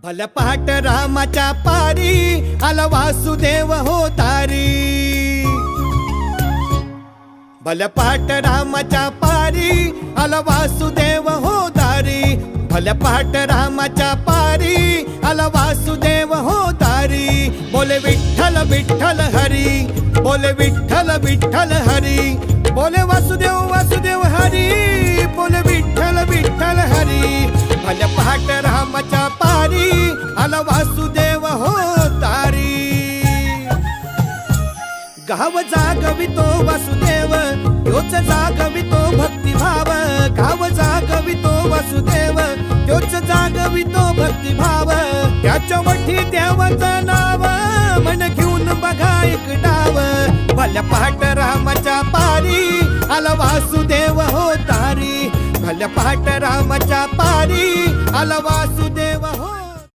भल्या पहाट रामाच्या पारी आला वासुदेव हो तारी। भल्या पहाट रामाच्या पारी आला वासुदेव हो तारी। भल्या पहाट रामाच्या पारी आला वासुदेव हो तारी। बोले विठ्ठल विठ्ठल हरी, बोले विठ्ठल विठ्ठल हरी, बोले वासुदेव वासुदेव हरी, बोले विठ्ठल विठ्ठल हरी। भल्या पहाट रामाच्या पारी आला वासुदेव हो तारी। गाव जागवितो वासुदेव तोच जागवितो भक्तिभाव। गाव जागवितो वासुदेव तोच जागवितो भक्तिभाव। त्याच्या वठी देवाचं नाव मन घेऊन बघा एक डाव। भल्या पहाट रामाच्या पारी आला वासुदेव हो तारी। भल्या पहाट रामाच्या पारी आला वासुदेव